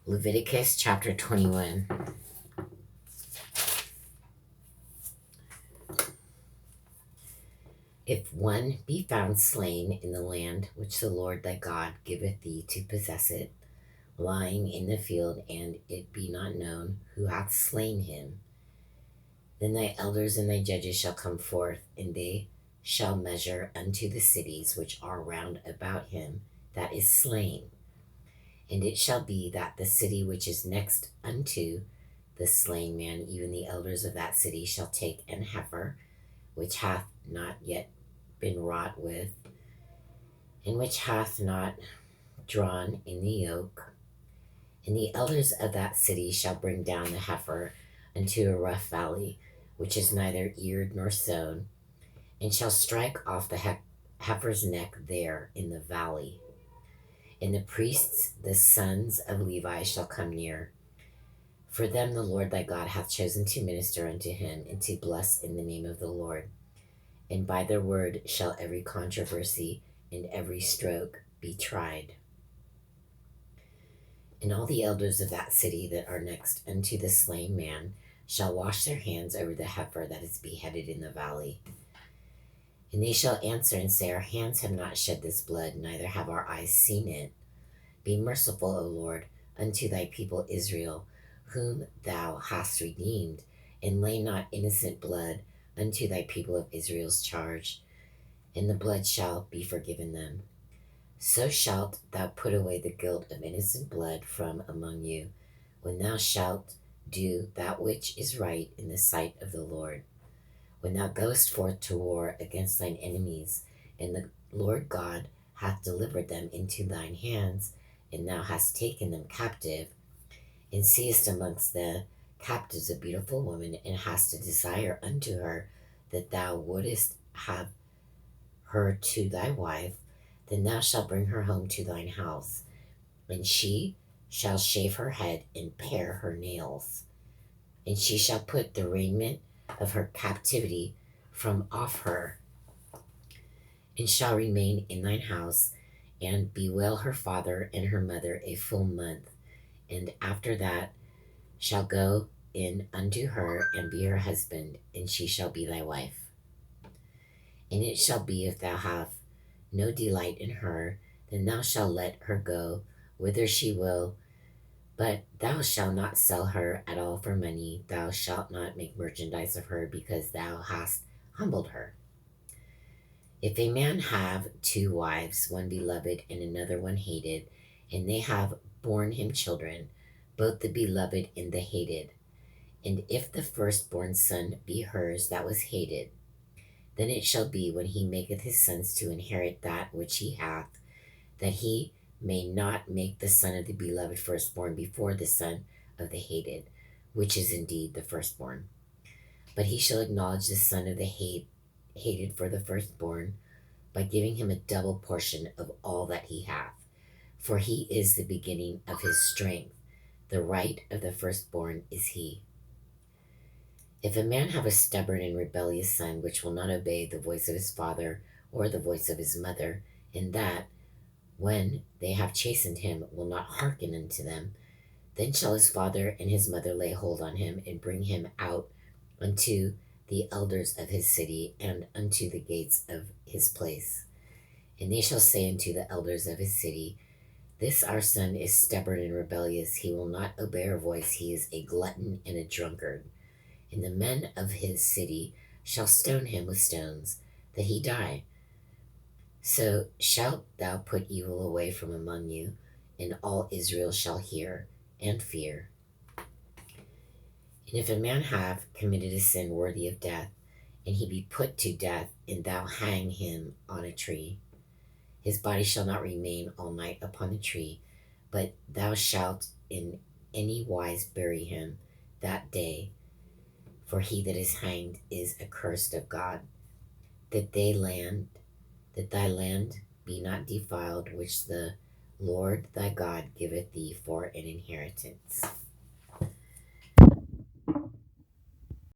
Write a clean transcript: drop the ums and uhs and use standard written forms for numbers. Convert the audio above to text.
Leviticus chapter 21. If one be found slain in the land which the Lord thy God giveth thee to possess it, lying in the field, and it be not known who hath slain him, then thy elders and thy judges shall come forth, and they shall measure unto the cities which are round about him that is slain. And it shall be that the city which is next unto the slain man, even the elders of that city shall take an heifer, which hath not yet been wrought with, and which hath not drawn in the yoke. And the elders of that city shall bring down the heifer unto a rough valley, which is neither eared nor sown, and shall strike off the heifer's neck there in the valley. And the priests, the sons of Levi, shall come near. For them the Lord thy God hath chosen to minister unto him, and to bless in the name of the Lord. And by their word shall every controversy and every stroke be tried. And all the elders of that city that are next unto the slain man shall wash their hands over the heifer that is beheaded in the valley. And they shall answer and say, Our hands have not shed this blood, neither have our eyes seen it. Be merciful, O Lord, unto thy people Israel, whom thou hast redeemed, and lay not innocent blood unto thy people of Israel's charge, and the blood shall be forgiven them. So shalt thou put away the guilt of innocent blood from among you, when thou shalt do that which is right in the sight of the Lord. When thou goest forth to war against thine enemies, and the Lord God hath delivered them into thine hands, and thou hast taken them captive, and seest amongst the captives a beautiful woman, and hast a desire unto her, that thou wouldest have her to thy wife, then thou shalt bring her home to thine house, and she shall shave her head and pare her nails. And she shall put the raiment of her captivity from off her, and shall remain in thine house, and bewail her father and her mother a full month, and after that shall go in unto her and be her husband, and she shall be thy wife. And it shall be, if thou have no delight in her, then thou shalt let her go whither she will, but thou shalt not sell her at all for money. Thou shalt not make merchandise of her, because thou hast humbled her. If a man have two wives, one beloved and another one hated, and they have borne him children, both the beloved and the hated, and if the firstborn son be hers that was hated, then it shall be, when he maketh his sons to inherit that which he hath, that he may not make the son of the beloved firstborn before the son of the hated, which is indeed the firstborn. But he shall acknowledge the son of the hated for the firstborn, by giving him a double portion of all that he hath. For he is the beginning of his strength. The right of the firstborn is he. If a man have a stubborn and rebellious son, which will not obey the voice of his father or the voice of his mother, and that, when they have chastened him, will not hearken unto them, then shall his father and his mother lay hold on him, and bring him out unto the elders of his city, and unto the gates of his place. And they shall say unto the elders of his city, This our son is stubborn and rebellious. He will not obey our voice. He is a glutton and a drunkard. And the men of his city shall stone him with stones, that he die. So shalt thou put evil away from among you, and all Israel shall hear and fear. And if a man have committed a sin worthy of death, and he be put to death, and thou hang him on a tree, his body shall not remain all night upon the tree, but thou shalt in any wise bury him that day. For he that is hanged is accursed of God, that thy land be not defiled, which the Lord thy God giveth thee for an inheritance.